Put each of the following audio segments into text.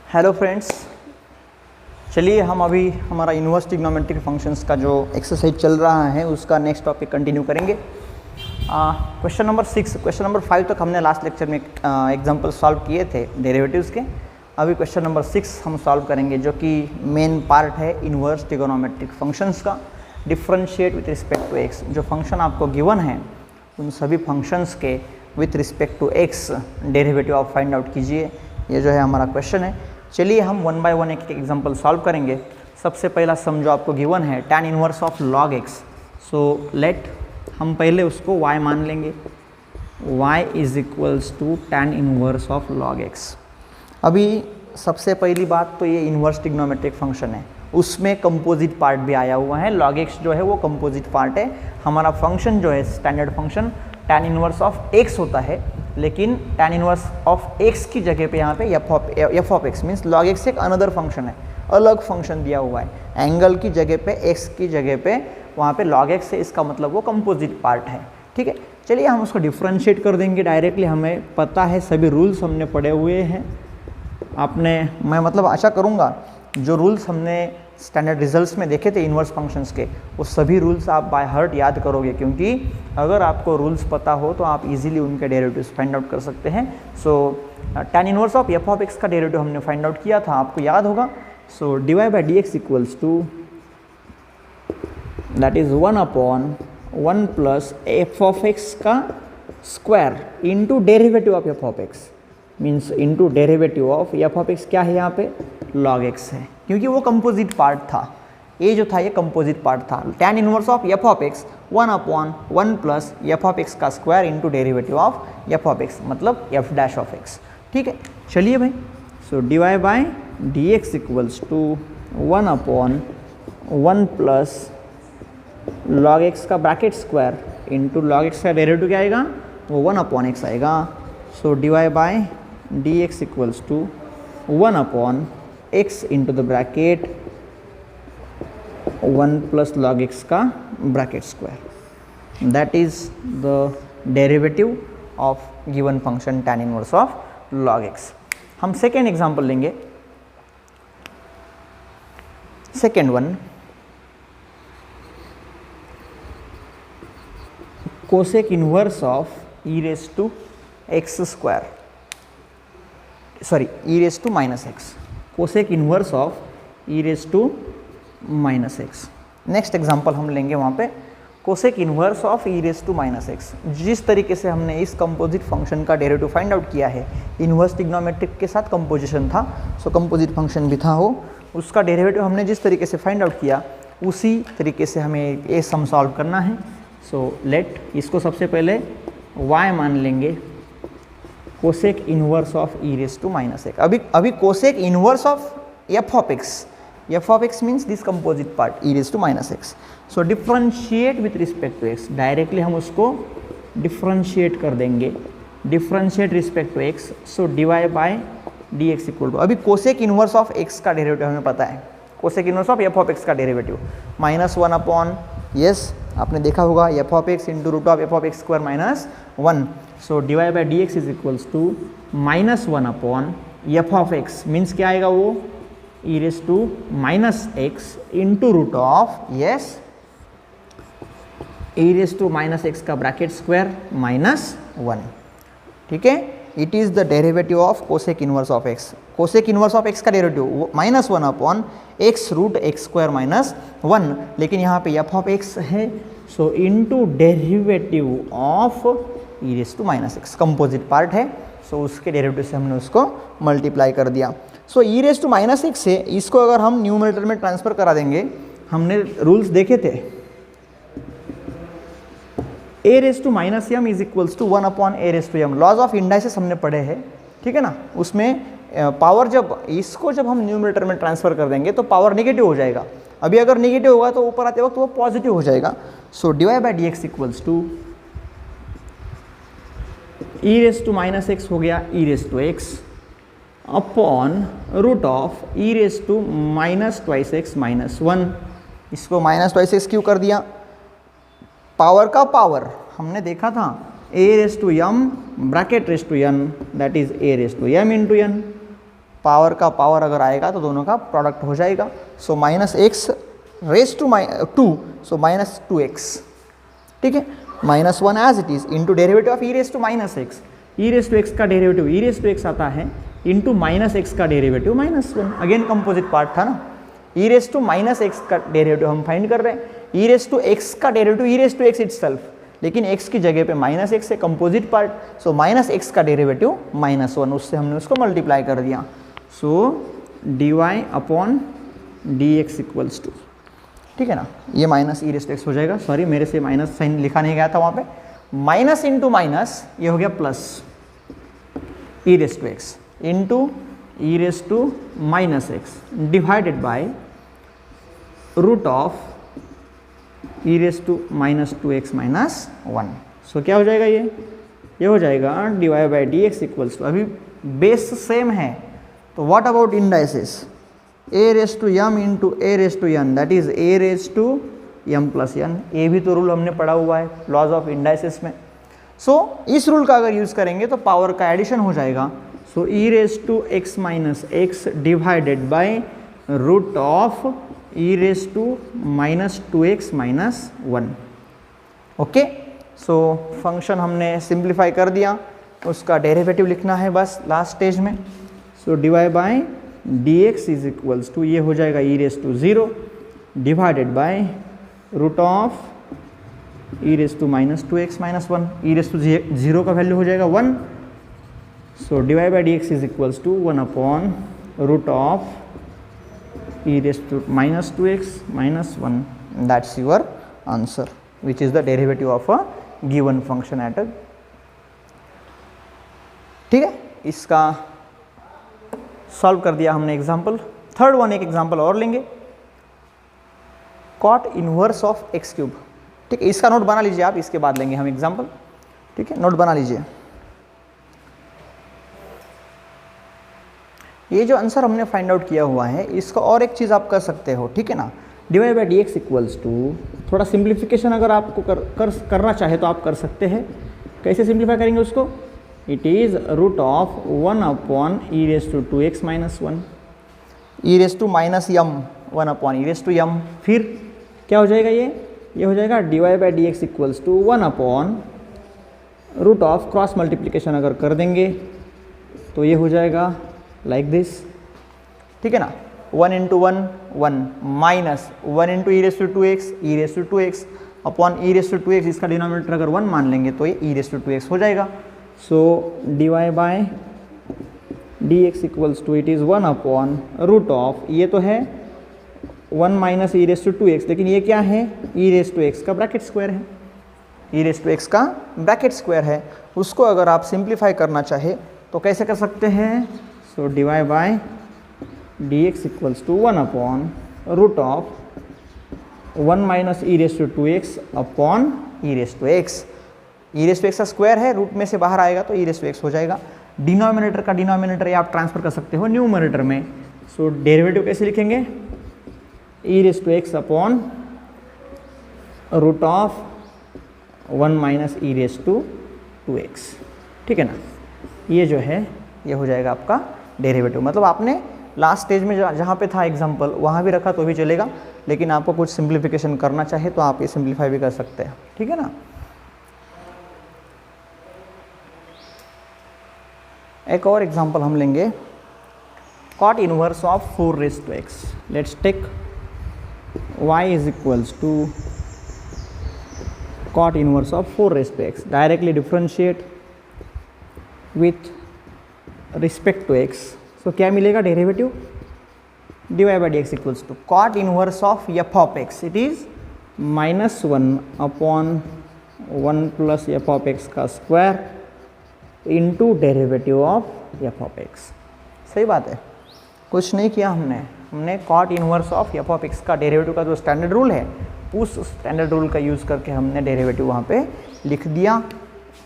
Hello friends, चलिए हम अभी हमारा इन्वर्स ट्रिग्नोमेट्रिक फंक्शंस का जो एक्सरसाइज चल रहा है उसका नेक्स्ट टॉपिक कंटिन्यू करेंगे। क्वेश्चन नंबर 6, क्वेश्चन नंबर 5 तक हमने लास्ट लेक्चर में एग्जांपल सॉल्व किए थे डेरिवेटिव्स के। अभी क्वेश्चन नंबर 6 हम सॉल्व करेंगे जो कि मेन पार्ट है इन्वर्स ट्रिग्नोमेट्रिक फंक्शंस का। Differentiate with respect to x, जो फंक्शन आपको गिवन है उन सभी फंक्शंस के with respect to x derivative आप फाइंड आउट कीजिए। ये जो है हमारा क्वेश्चन है। चलिए हम वन बाय वन एक एग्जांपल सॉल्व करेंगे। सबसे पहला सम जो आपको गिवन है tan inverse of log x। So let हम पहले उसको y मान लेंगे, y is equals to tan inverse of log x। अभी सबसे पहली बात तो ये इन्वर्स ट्रिग्नोमेट्रिक फंक्शन है, उसमें कंपोजिट पार्ट भी आया हुआ है। log x जो है वो कंपोजिट पार्ट है। हमारा फंक्शन जो है standard function tan inverse of x होता है, लेकिन tan इनवर्स ऑफ x की जगह पे यहाँ पे f of x means log x एक अनदर फंक्शन है, अलग फंक्शन दिया हुआ है। एंगल की जगह पे x की जगह पे वहाँ पे log x है, इसका मतलब वो कंपोजिट पार्ट है। ठीक है, चलिए हम उसको डिफ्रेंशिएट कर देंगे डायरेक्टली। हमें पता है, सभी रूल्स हमने पढ़े हुए हैं। मैं मतलब आशा करूँगा जो रूल्स हमने स्टैंडर्ड रिजल्ट्स में देखे थे इन्वर्स फंक्शंस के, वो सभी रूल्स आप बाय हार्ट याद करोगे, क्योंकि अगर आपको रूल्स पता हो तो आप इजीली उनके डेरिवेटिव्स फाइंड आउट कर सकते हैं। So tan inverse of f of x का डेरिवेटिव हमने फाइंड आउट किया था, आपको याद होगा। So dy by D x equals to that is 1/1 plus f of x का square into derivative of f of x means into derivative of f of x क्या है यहाँ पे log x है, क्योंकि वो कंपोजिट पार्ट था। ये जो था ये कंपोजिट पार्ट था। tan inverse of f of x 1/1 plus f of x का square into derivative of f of x मतलब f डैश ऑफ x। ठीक है, चलिए भाई। So dy by D x equals to 1/1 plus log x का bracket square into log x का derivative क्या आएगा, वो 1/x आएगा। So dy by D x equals to 1/x into the bracket 1 plus log x का bracket square, that is the derivative of given function tan inverse of log x। हम second example लेंगे। Second one, cosec inverse of e raise to x square, sorry e raise to minus x. Cosec inverse of e raise to minus x. Next example हम लेंगे वहाँ पे cosec inverse of e raise to minus x. जिस तरीके से हमने इस composite function का डेरिवेटिव फाइंड आउट किया है, इनवर्स ट्रिग्नोमेट्रिक के साथ कंपोजिशन था, सो कंपोजिट फंक्शन भी था हो, उसका डेरिवेटिव हमने जिस तरीके से फाइंड आउट किया उसी तरीके से हमें ये सम सॉल्व करना है। सो लेट इसको सबसे पहले y मान लेंगे, cosec inverse of e raise to minus X. अभी cosec inverse of f of x means this composite part e raise to minus X. So differentiate with respect to x, directly हम उसको differentiate कर देंगे, differentiate respect to x। So dy by D X equal to, अभी cosec inverse of x का derivative हमें पता है, cosec inverse of f of x का डेरिवेटिव -1/, यस आपने देखा होगा, f of x into root of f of x square -1। So dy by D x is equals to -1/, f of x means क्या आएगा वो e raise to minus x into root of, yes e raise to minus x का bracket square -1। ठीक है, it is the derivative of cosec inverse of x। कोसेक inverse of x का derivative -1/, x root x square -1, लेकिन यहाँ पे f of x है, so into derivative of e raise to minus x, composite part है, so उसके derivative से हमने उसको मल्टीप्लाई कर दिया। So e raise to minus x से इसको अगर हम न्यूमरेटर में ट्रांसफर करा देंगे, हमने रूल्स देखे थे, a raise to minus m is equals to 1/a raise to m। Laws of indices हमने पढ़े हैं, ठीक है ना। उसमें पावर जब हम न्यूमरेटर में ट्रांसफर कर देंगे तो पावर नेगेटिव हो जाएगा। अभी अगर नेगेटिव होगा तो ऊपर आते वक्त वो पॉजिटिव हो जाएगा। So dy by D x equals to e raise to minus x हो गया e raise to x upon root of e raise to minus twice x -1। इसको -2x क्यों कर दिया, पावर का पावर हमने देखा था a raise to m bracket raise to n, that is a raise to m into n। Power का power अगर आएगा तो दोनों का प्रोडक्ट हो जाएगा। So minus x raise to 2, so minus 2x, ठीक है, minus 1 as it is into derivative of E raise to minus X. E raise to x का derivative E raise to X आता है इंटू माइनस एक्स का derivative minus 1, again composite part था ना। E raise to minus x का derivative हम find कर रहे हैं, ई रेस टू एक्स का derivative E raise to x itself, लेकिन x की जगह पे माइनस एक्स है composite part, so minus x का डेरिवेटिव माइनस 1, उससे हमने उसको मल्टीप्लाई कर दिया। So dy upon dx equals to, ठीक है ना, ये minus E raise to x हो जाएगा। सॉरी मेरे से माइनस साइन लिखा नहीं गया था वहाँ पे, माइनस इंटू माइनस ये हो गया plus e raise to x into e raise to minus x divided by root of E raise to minus 2x minus 1। So क्या हो जाएगा ये हो जाएगा dy by D x equals to, अभी बेस सेम है तो what about indices, a raise to m into a raise to n, that is a raise to m plus n। ये भी तो रूल हमने पढ़ा हुआ है लॉज ऑफ इंडाइसेस में। सो इस रूल का अगर यूज़ करेंगे तो पावर का एडिशन हो जाएगा। So E raise to x minus x divided by root of E raise to minus 2x minus 1। Okay, so function हमने सिंप्लीफाई कर दिया, उसका डेरिवेटिव लिखना है बस लास्ट स्टेज में। So divide by dx is equals to, ये हो जाएगा E raise to 0 divided by root of E raise to minus 2x minus 1, E raise to 0 का वैल्यू हो जाएगा 1। So divide by dx is equals to 1 upon root of e raised to minus 2x minus 1, that's your answer, which is the derivative of a given function at a, ठीक है। इसका solve कर दिया हमने example. Third one एक example और लेंगे, cot inverse of x cube, ठीक है। इसका नोट बना लीजिए आप, इसके बाद लेंगे हम एग्जाम्पल, ठीक है, नोट बना लीजिए। ये जो आंसर हमने फाइंड आउट किया हुआ है इसका और एक चीज़ आप कर सकते हो, ठीक है ना, divide by D x equals to, थोड़ा सिंप्लीफिकेशन अगर आपको करना चाहे तो आप कर सकते हैं। कैसे सिंप्लीफाई करेंगे उसको, it is root of 1 upon E raise to 2x minus 1, E raise to minus M 1 upon E raise to M, फिर क्या हो जाएगा ये हो जाएगा divide by D x equals to 1 upon root of cross multiplication अगर कर देंगे तो ये हो जाएगा लाइक दिस, ठीक है ना, 1 into 1 1 minus 1 into e raise to 2x e raise to 2x upon E raise to 2x, इसका डिनोमिनेटर अगर 1 मान लेंगे तो ये ई रेस टू 2x हो जाएगा। So divide by D x equals to it is 1 upon root of, ये तो है 1 minus E raise to 2x, लेकिन ये क्या है, ई रेस टू x का ब्रैकेट स्क्वायर है, ई रेस टू x का ब्रैकेट स्क्वायर है। उसको अगर आप सिंप्लीफाई करना चाहे तो कैसे कर सकते हैं, so divide by D x equals to 1 upon root of 1 minus E raise to 2x upon E raise to x, e raise to x का स्क्वायर है, रूट में से बाहर आएगा तो ई रेस टू एक्स हो जाएगा। डिनोमिनेटर का डिनोमिनेटर ये आप ट्रांसफर कर सकते हो न्यूमरेटर में। सो डेरिवेटिव कैसे लिखेंगे, E raise to x upon root of 1 minus E raise to 2x, ठीक है ना, ये जो है ये हो जाएगा आपका डेरिवेटिव। मतलब आपने लास्ट स्टेज में जहाँ पे था एग्जांपल वहाँ भी रखा तो भी चलेगा, लेकिन आपको कुछ सिंप्लीफिकेशन करना चाहे तो आप ये सिंप्लीफाई भी कर सकते हैं, ठीक है ना। एक और एग्जांपल हम लेंगे, cot inverse of 4 raise to x। Let's take y is equals to cot inverse of 4 raise to x, directly differentiate with respect to x। So क्या मिलेगा derivative, divide by D x equals to cot inverse of F of X, it is minus 1 upon 1 plus F of x का square into derivative of F of X. सही बात है, कुछ नहीं किया हमने cot inverse of F of x का derivative का जो स्टैंडर्ड रूल है उस स्टैंडर्ड रूल का यूज़ करके हमने डेरिवेटिव वहाँ पे लिख दिया,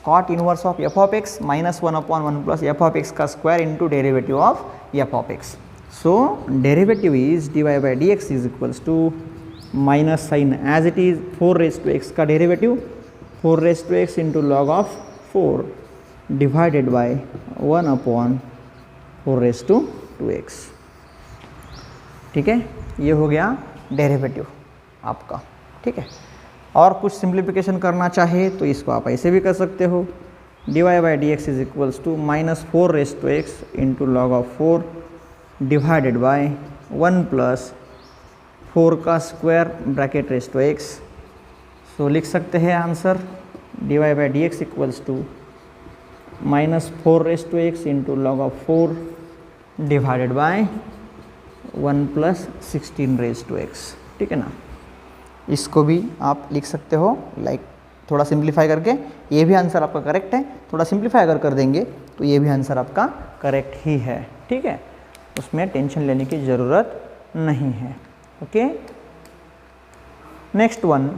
cot inverse of F of X minus 1 upon 1 plus F of x का square into derivative of F of x. So derivative is divide by D x is equals to minus sign as it is 4 raise to x का derivative 4 raise to x into log of 4 divided by 1 upon 4 raise to two X. ठीक है, ये हो गया derivative आपका। ठीक है, और कुछ सिंप्लीफिकेशन करना चाहे तो इसको आप ऐसे भी कर सकते हो, dy by D x is equals to minus 4 raise to x into log of 4 divided by 1 plus 4 का square bracket raise to x. So लिख सकते हैं answer dy by D x equals to minus 4 raise to x into log of 4 divided by 1 plus 16 raise to X. ठीक है ना, इसको भी आप लिख सकते हो लाइक थोड़ा सिंप्लीफाई करके। ये भी आंसर आपका करेक्ट है, थोड़ा सिंप्लीफाई अगर कर देंगे तो ये भी आंसर आपका करेक्ट ही है। ठीक है, उसमें टेंशन लेने की ज़रूरत नहीं है। Okay, next one,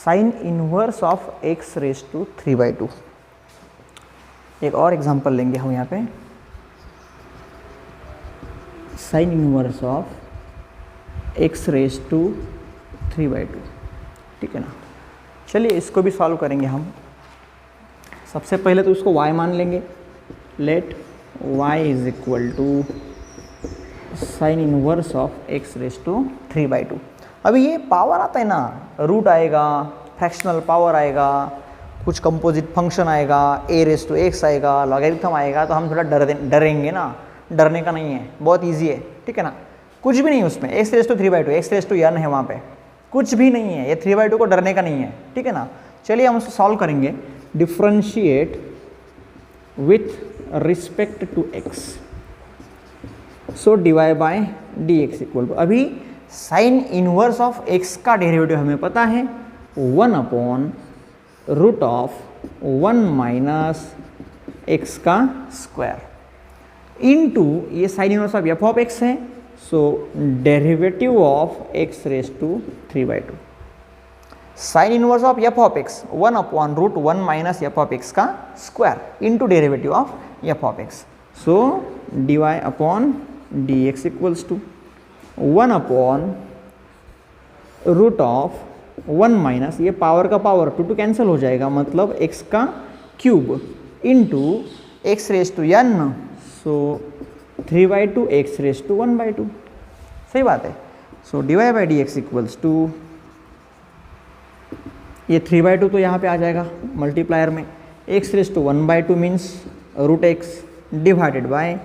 sine inverse of x raise to 3/2। एक और एग्जांपल लेंगे हम यहाँ पे, sine inverse of x raise to 3/2। ठीक है ना, चलिए इसको भी सॉल्व करेंगे हम। सबसे पहले तो उसको y मान लेंगे, let y is equal to sine inverse of x raise to 3/2। अभी ये पावर आता है ना, रूट आएगा, फ्रैक्शनल पावर आएगा, कुछ कंपोजिट फंक्शन आएगा, a रेस टू एक्स आएगा, लॉगरिथम आएगा, तो हम थोड़ा डरेंगे ना। डरने का नहीं है, बहुत ईजी है। ठीक है ना, कुछ भी नहीं उसमें, x raise to 3/2, x raise to n है वहाँ पे, कुछ भी नहीं है। ये 3/2 को डरने का नहीं है। ठीक है ना, चलिए हम उसको सॉल्व करेंगे। Differentiate with respect to x, so dy by D X equal to, अभी साइन इनवर्स ऑफ एक्स का डेरिवेटिव हमें पता है 1 upon root of 1 minus x का स्क्वायर इंटू ये sine inverse of F of X है, so derivative of x raise to 3/2। Sine inverse of F of X 1 upon root 1 minus F of x का square into derivative of F of x, so dy upon d x equals to 1 upon root of 1 minus, ये power का power 2 cancel हो जाएगा, मतलब x का cube into x raise to n, so 3/2 x raise to 1/2। सही बात है। So dy by D x equals to, ये 3/2 तो यहाँ पे आ जाएगा मल्टीप्लायर में, x raise to 1/2 means root x divided by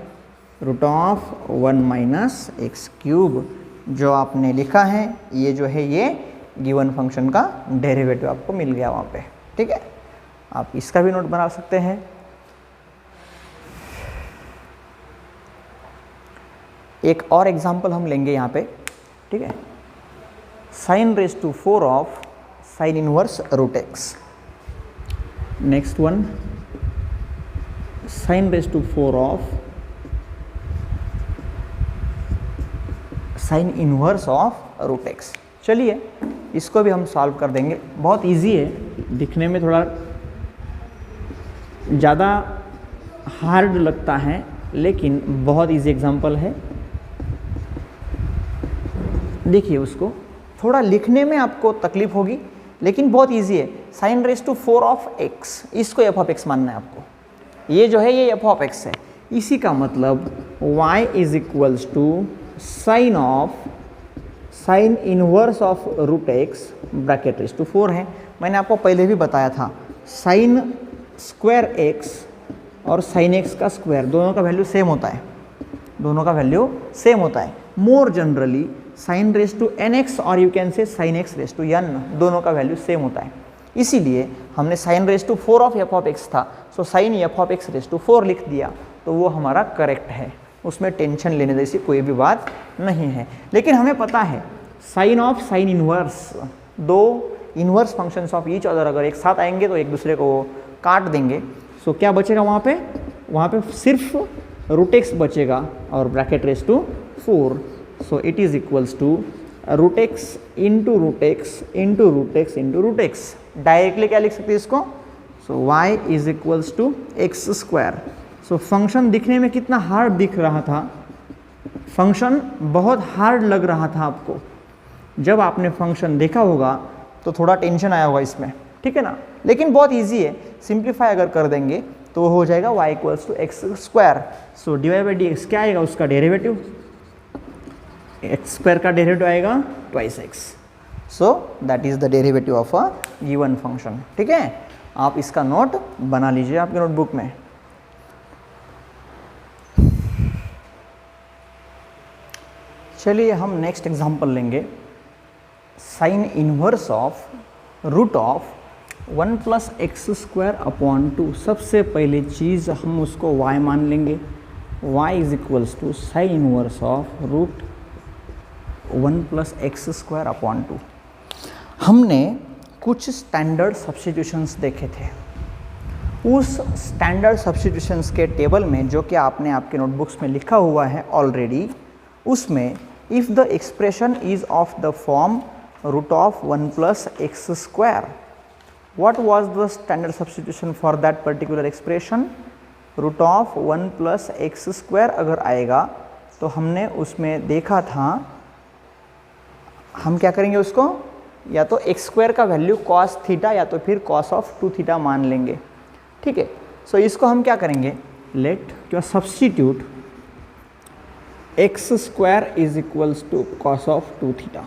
root of 1 minus x cube. जो आपने लिखा है ये जो है ये गिवन फंक्शन का डेरिवेटिव आपको मिल गया वहाँ पे। ठीक है, आप इसका भी नोट बना सकते हैं। एक और एग्जांपल हम लेंगे यहाँ पे। ठीक है, sine raise to 4 of sine inverse root x. Next one, sine raise to 4 of sine inverse of root x. चलिए इसको भी हम सॉल्व कर देंगे, बहुत इजी है, दिखने में थोड़ा ज़्यादा हार्ड लगता है लेकिन बहुत इजी एग्जांपल है। देखिए उसको, थोड़ा लिखने में आपको तकलीफ होगी लेकिन बहुत इजी है। Sine raise to 4 of x, इसको एफ ऑफ एक्स मानना है आपको। ये जो है ये एफ ऑफ एक्स है, इसी का मतलब y is equals to sine of sine inverse of root x bracket raise to 4 है। मैंने आपको पहले भी बताया था, साइन स्क्वायर एक्स और साइन एक्स का स्क्वायर दोनों का वैल्यू सेम होता है, दोनों का वैल्यू सेम होता है। More generally sine raise to N X और you can say sine x raise to N, दोनों का वैल्यू सेम होता है। इसीलिए हमने sine raise to 4 of F of X था, so sine F of x raise to 4 लिख दिया, तो वो हमारा करेक्ट है, उसमें टेंशन लेने जैसी कोई भी बात नहीं है। लेकिन हमें पता है साइन ऑफ साइन इनवर्स, दो inverse functions of each other अगर एक साथ आएंगे तो एक दूसरे को काट देंगे। सो क्या बचेगा वहाँ पे सिर्फ रूट एक्स बचेगा और bracket raise to 4। So it is equals to root x into root x into root x into root x. Directly क्या लिख सकते हैं इसको, so y is equals to x square. So function दिखने में कितना हार्ड दिख रहा था, फंक्शन बहुत हार्ड लग रहा था आपको, जब आपने फंक्शन देखा होगा तो थोड़ा टेंशन आया होगा इसमें, ठीक है ना। लेकिन बहुत इजी है, सिंप्लीफाई अगर कर देंगे तो हो जाएगा y equals to x square. So dy by D x क्या आएगा उसका डेरिवेटिव, एक्स स्क्वायर का डेरिवेटिव आएगा twice x. So that is the derivative of a given function. ठीक है, आप इसका नोट बना लीजिए आपके नोटबुक में। चलिए हम नेक्स्ट एग्जांपल लेंगे, sine inverse of root of 1 plus x square upon 2। सबसे पहली चीज़ हम उसको y मान लेंगे, y is equals to sine inverse of root 1 plus x square upon 2। हमने कुछ स्टैंडर्ड सब्स्टिट्यूशंस देखे थे, उस स्टैंडर्ड सब्स्टिट्यूशंस के टेबल में जो कि आपने आपके नोटबुक्स में लिखा हुआ है ऑलरेडी, उसमें if the expression is of the form root of 1 plus x square, what was the standard substitution for that particular expression? Root of 1 plus x square अगर आएगा तो हमने उसमें देखा था, हम क्या करेंगे उसको, या तो एक्स स्क्वायर का वैल्यू कॉस थीटा या तो फिर कॉस ऑफ 2 थीटा मान लेंगे। ठीक है, सो इसको हम क्या करेंगे, लेट क्या substitute x square is equals to cos of 2 theta,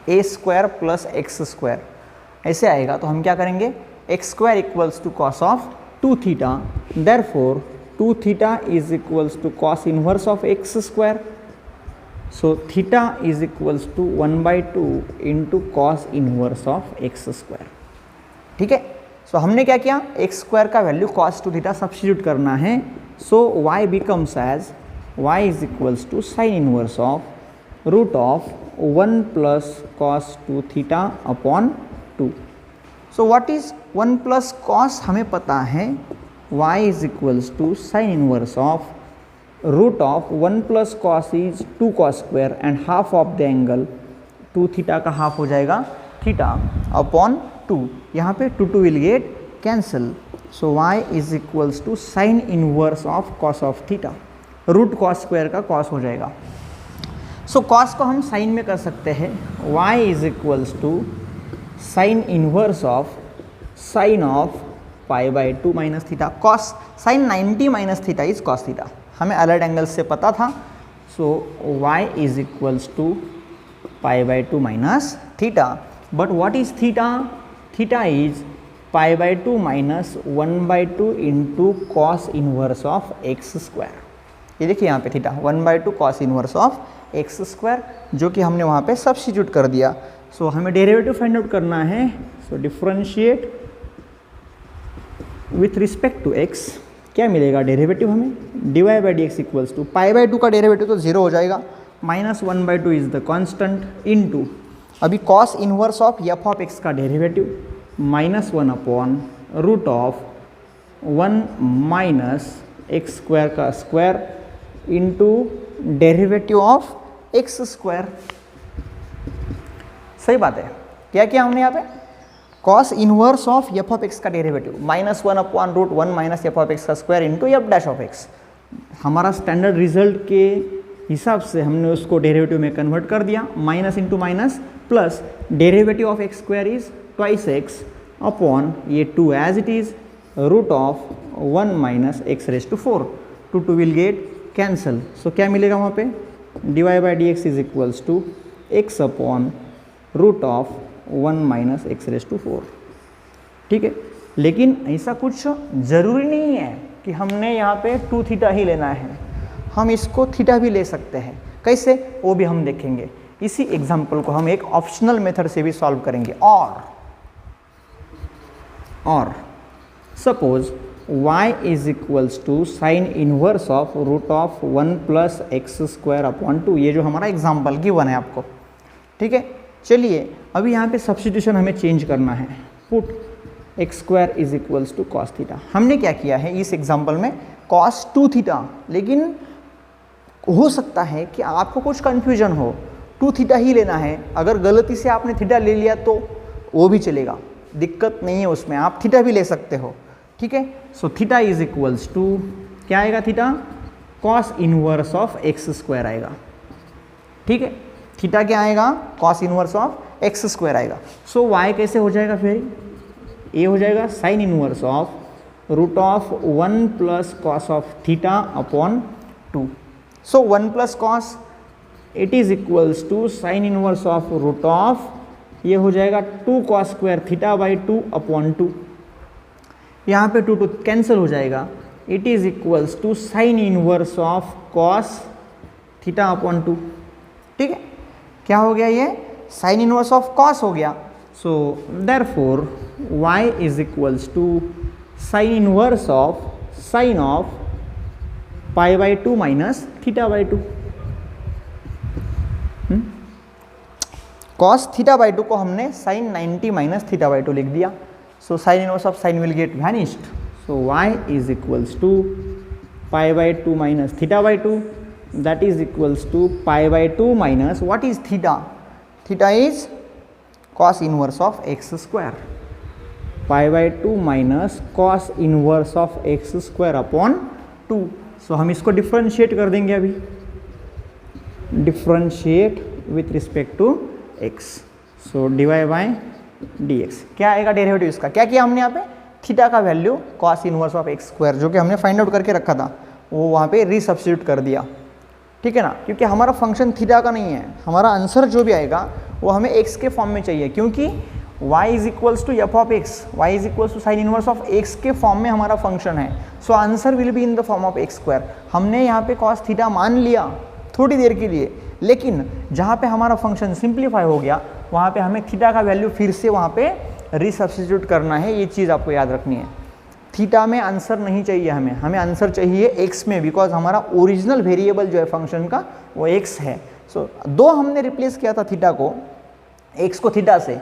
a square plus x square ऐसे आएगा। तो हम क्या करेंगे, x square equals to cos of 2 theta, therefore 2 theta is equals to cos inverse of x square. So theta is equals to 1/2 into cos inverse of x square. ठीक है, so हमने क्या किया, एक्स स्क्वायर का value cos 2 theta substitute करना है। So y becomes as y is equals to sine inverse of root of 1 plus cos 2 theta upon 2। So what is 1 plus cos, हमें पता है y is equals to sine inverse of root of 1 plus cos is 2 cos square and half of the angle 2 theta का half हो जाएगा theta upon 2। यहाँ पे 2 will get cancel. So y is equals to sine inverse of cos of theta, root cos square का cos हो जाएगा। So cos को हम साइन में कर सकते हैं, y is equals to sine inverse of sine of π/2 minus theta. Cos sine 90 minus theta is cos theta, हमें अलर्ट एंगल से पता था। So y is equals to π/2 minus theta, but what is theta, theta is π/2 minus 1/2 into cos inverse of x square. ये देखिए यहाँ पे theta 1/2 cos inverse of x square, जो कि हमने वहाँ पे सब्स्टिट्यूट कर दिया। सो हमें डेरिवेटिव फाइंड आउट करना है। So differentiate with respect to x, क्या मिलेगा डेरिवेटिव हमें, dy by D x equals to π/2 का डेरिवेटिव तो 0 हो जाएगा, minus 1/2 is the constant into अभी cos inverse of F of x का derivative -1 upon root of 1 minus x square का square into derivative of x square. सही बात है, क्या किया हमने यहाँ पे, cos inverse of F of x का derivative -1 upon root 1 minus F of x का square into f dash of x. हमारा स्टैंडर्ड रिजल्ट के हिसाब से हमने उसको डेरिवेटिव में कन्वर्ट कर दिया, minus into minus plus derivative of x square is twice x upon ये 2 as it is root of 1 minus x raise to 4, 2 will get cancel. So क्या मिलेगा वहाँ पे, dy by D x is equals to x upon root of 1 minus x raise to 4। ठीक है, लेकिन ऐसा कुछ ज़रूरी नहीं है कि हमने यहाँ पे 2 थीटा ही लेना है, हम इसको थीटा भी ले सकते हैं। कैसे, वो भी हम देखेंगे। इसी एग्जाम्पल को हम एक ऑप्शनल मेथड से भी सॉल्व करेंगे। और suppose y is equals to sine inverse of root of 1 plus x square upon 2, ये जो हमारा एग्जाम्पल गिवन है आपको। ठीक है, चलिए अभी यहाँ पे सब्स्टिट्यूशन हमें चेंज करना है, put x square is equals to cos theta. हमने क्या किया है इस एग्जाम्पल में कॉस 2 थीटा, लेकिन हो सकता है कि आपको कुछ कन्फ्यूजन हो, 2 थीटा ही लेना है। अगर गलती से आपने थीटा ले लिया तो वो भी चलेगा, दिक्कत नहीं है उसमें, आप थीटा भी ले सकते हो। ठीक है, so theta is equals to क्या आएगा, theta cos inverse of x square आएगा। ठीक है, थीटा क्या आएगा, cos inverse of x square आएगा। सो y कैसे हो जाएगा, फिर ये हो जाएगा sine inverse of root of 1 plus cos of theta upon 2. So 1 plus cos it is equals to sine inverse of root of, ये हो जाएगा 2 cos square theta by 2 upon 2. यहाँ पे 2 कैंसिल हो जाएगा. It is equals to sine inverse of cos theta upon 2. ठीक है, क्या हो गया, ये साइन इनवर्स ऑफ कॉस हो गया. So therefore y is equals to sine inverse of sine of pi by 2 minus theta by 2. Cos theta by 2 को हमने साइन 90 माइनस थीटा बाई 2 लिख दिया. So sine inverse of sine will get vanished. So y is equals to pi by 2 minus theta by 2, that is equals to pi by 2 minus what is theta? Theta is cos inverse of x square. Pi by 2 minus cos inverse of x square upon 2. So हम इसको differentiate कर देंगे अभी. Differentiate with respect to x. So dy by dx. क्या आएगा derivative इसका? क्या किया हमने यहाँ पे? थीटा का value cos inverse of x square जो कि हमने फाइंड आउट करके रखा था वो वहाँ पे रीसब्स्टिट्यूट कर दिया. ठीक है ना, क्योंकि हमारा फंक्शन थीटा का नहीं है, हमारा आंसर जो भी आएगा वो हमें x के फॉर्म में चाहिए, क्योंकि y is equals to f of x, y is equals to sine inverse of x के फॉर्म में हमारा फंक्शन है. So answer will be in the form of x square. हमने यहाँ पे cos थीटा मान लिया थोड़ी देर के लिए, लेकिन जहाँ पे हमारा फंक्शन सिंप्लीफाई हो गया वहाँ पे हमें थीटा का वैल्यू फिर से वहाँ पे रीसब्स्टिट्यूट करना है. ये चीज़ आपको याद रखनी है. थीटा में आंसर नहीं चाहिए हमें आंसर चाहिए x में, बिकॉज हमारा ओरिजिनल वेरिएबल जो है फंक्शन का वो x है. सो दो हमने रिप्लेस किया था थीटा को, x को थीटा से.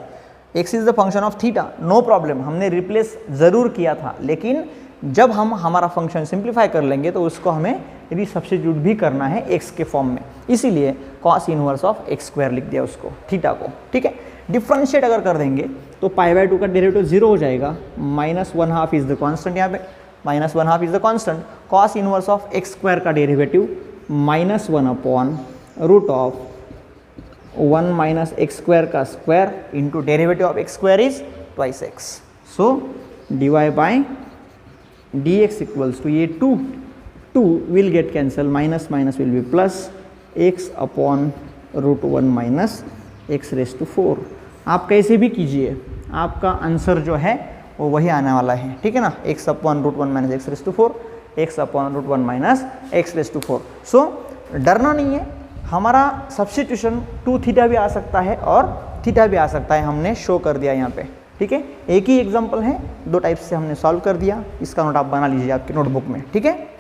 x is the function of theta, no problem, हमने रिप्लेस ज़रूर किया था, लेकिन जब हम हमारा फंक्शन सिंप्लीफाई कर लेंगे तो उसको हमें रीसब्स्टिट्यूट भी करना है x के फॉर्म में, इसीलिए cos inverse of x square लिख दिया उसको, थीटा को. ठीक है, डिफ्रेंशिएट अगर कर देंगे तो पाई बाई 2 का डेरिवेटिव 0 हो जाएगा. माइनस 1/2 इज द कांस्टेंट, यहाँ पे minus 1/2 is the constant. cos inverse of x square का derivative -1 upon root of 1 minus x square का square into derivative of x square is twice x. So dy by dx equals to ये 2 will get cancel, minus minus will be plus, x upon root 1 minus x raise to 4. आप कैसे भी कीजिए आपका answer जो है वो वही आने वाला है. ठीक है ना, x upon root 1 minus x raise to 4, x upon root 1 minus x raise to 4. So डरना नहीं है, हमारा सब्स्टिट्यूशन 2 थीटा भी आ सकता है और थीटा भी आ सकता है, हमने शो कर दिया यहाँ पे. ठीक है, एक ही एग्जाम्पल है, 2 टाइप से हमने सॉल्व कर दिया. इसका नोट आप बना लीजिए आपके नोटबुक में. ठीक है,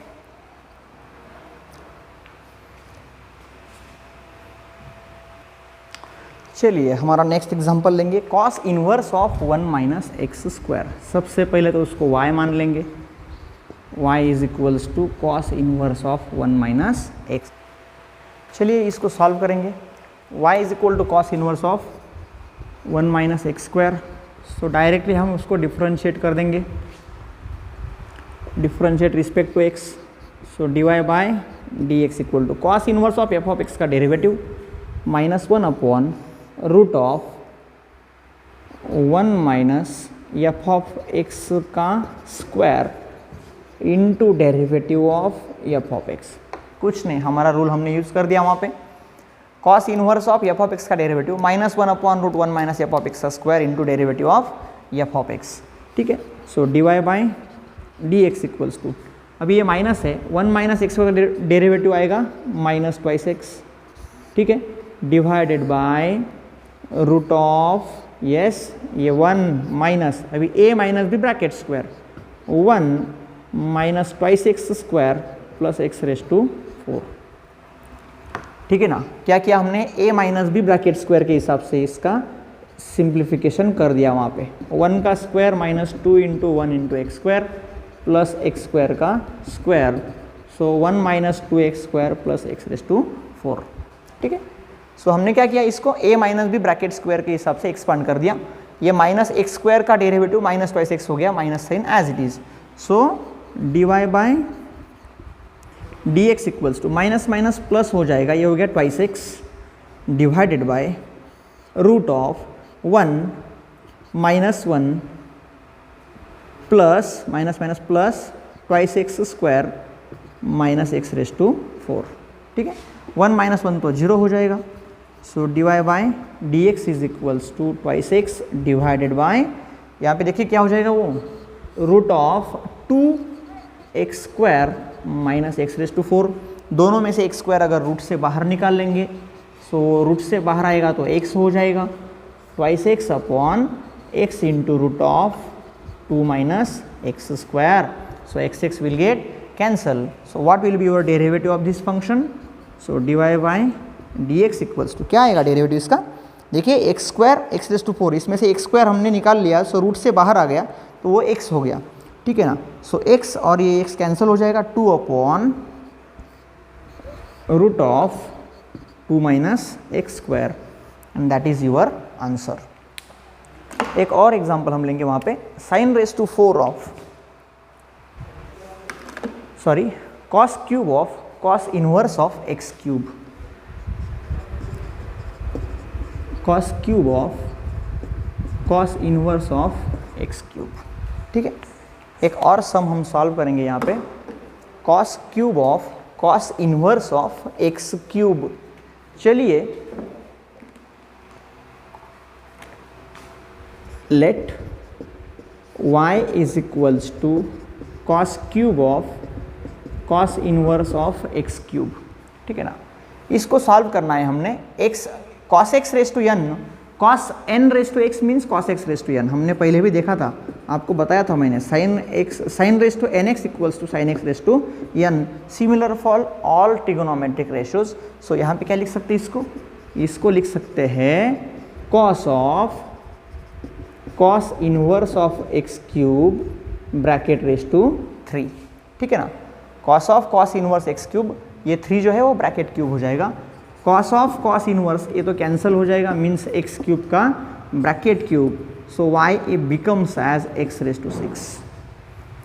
चलिए हमारा नेक्स्ट एग्जांपल लेंगे. Cos inverse of 1 minus x square. सबसे पहले तो उसको y मान लेंगे. y is equals to cos inverse of 1 minus x. चलिए इसको सॉल्व करेंगे. y is equal to cos inverse of 1 minus x square. So directly हम उसको डिफ्रेंशिएट कर देंगे, differentiate respect to x. So dy by dx equal to cos inverse of F of x का derivative -1 upon root of 1 minus F of x का square into derivative of F of x. कुछ नहीं, हमारा rule हमने use कर दिया वहाँ पे. Cos inverse of F of x का derivative -1 upon root 1 minus F of x का square into derivative of F of x. ठीक है, so d y by D x equals to, अभी ये माइनस है, 1 माइनस एक्स का derivative आएगा minus twice x. ठीक है, divided by root of, yes ये 1 माइनस, अभी a माइनस भी bracket square, 1 minus twice x square plus x raise to 4. ठीक है ना, क्या किया हमने, a माइनस भी ब्रैकेट स्क्वायर के हिसाब से इसका सिंप्लीफिकेशन कर दिया. वहाँ पे 1 का square minus 2 into 1 into x square plus x square का स्क्वायर. सो 1 माइनस 2x square plus x raise to 4. ठीक है, सो हमने क्या किया, इसको a माइनस भी ब्रैकेट स्क्वायर के हिसाब से एक्सपांड कर दिया. ये माइनस एक्स स्क्वायर का डेरिवेटिव माइनस ट्वाइस एक्स हो गया, minus sign as it is. So d y by D x equals to minus minus plus हो जाएगा, ये हो गया twice x divided by root of 1 minus 1 plus minus minus plus twice x square minus x raise to 4, ठीक है। 1 minus 1 तो 0 हो जाएगा। So d y by D x is equals to twice x divided by, यहाँ पे देखिए क्या हो जाएगा वो root of 2x square minus x raise to 4। दोनों में से x स्क्वायर अगर रूट से बाहर निकाल लेंगे, सो रूट से बाहर आएगा तो x हो जाएगा, twice x upon x into root of 2 minus x square. So x x will get cancel. So what will be your derivative of this function? So d y by D x equals to क्या आएगा derivative इसका? देखिए x square x raise to 4, इसमें से x square हमने निकाल लिया, so root से बाहर आ गया तो वो x हो गया, ठीक है ना। सो x और ये x कैंसिल हो जाएगा, 2 upon root of 2 minus x square and that is your answer. एक और एग्जांपल हम लेंगे वहाँ पे, sine raise to 4 of cos cube of cos inverse of x cube, cos cube of cos inverse of x cube, ठीक है। एक और सम हम सॉल्व करेंगे यहाँ पे, cos cube of cos inverse of x cube. चलिए let y is equals to cos cube of cos inverse of x cube, ठीक है ना। इसको सॉल्व करना है हमने, x cos x raise to n, cos n raise to x means cos x raise to n, हमने पहले भी देखा था, आपको बताया था मैंने, sine raise to N x equals to sine x raise to n, similar for all trigonometric ratios. So यहाँ पे क्या लिख सकते हैं इसको लिख सकते हैं cos of cos inverse of x cube bracket raise to 3, ठीक है ना। Cos of cos inverse x cube, ये 3 जो है वो ब्रैकेट क्यूब हो जाएगा, कॉस ऑफ कॉस इनवर्स ये तो कैंसिल हो जाएगा, मीन्स एक्स क्यूब का bracket cube. So y it becomes as x raise to 6,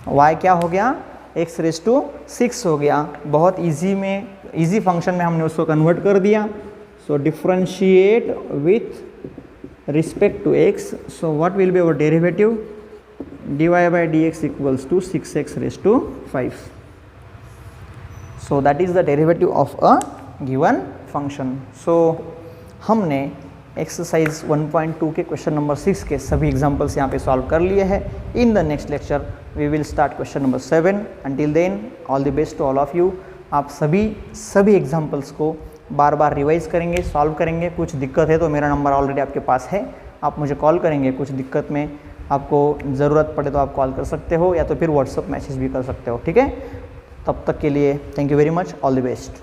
y क्या हो गया एक्स रेस टू 6 हो गया। बहुत इजी फंक्शन में हमने उसको कन्वर्ट कर दिया। So differentiate with respect to x, so what will be our derivative? dy by dx equals to 6x raised to 5. So that is the derivative of a given function. So हमने exercise 1.2 के question number 6 के सभी examples यहाँ पे solve कर लिए हैं। In the next lecture we will start question number 7। Until then all the best to all of you. आप सभी एग्जाम्पल्स को बार बार रिवाइज करेंगे, सॉल्व करेंगे। कुछ दिक्कत है तो मेरा नंबर ऑलरेडी आपके पास है, आप मुझे कॉल करेंगे। कुछ दिक्कत में आपको ज़रूरत पड़े तो आप कॉल कर सकते हो या तो फिर व्हाट्सअप मैसेज भी कर सकते हो, ठीक है। तब तक के लिए thank you very much, all the best.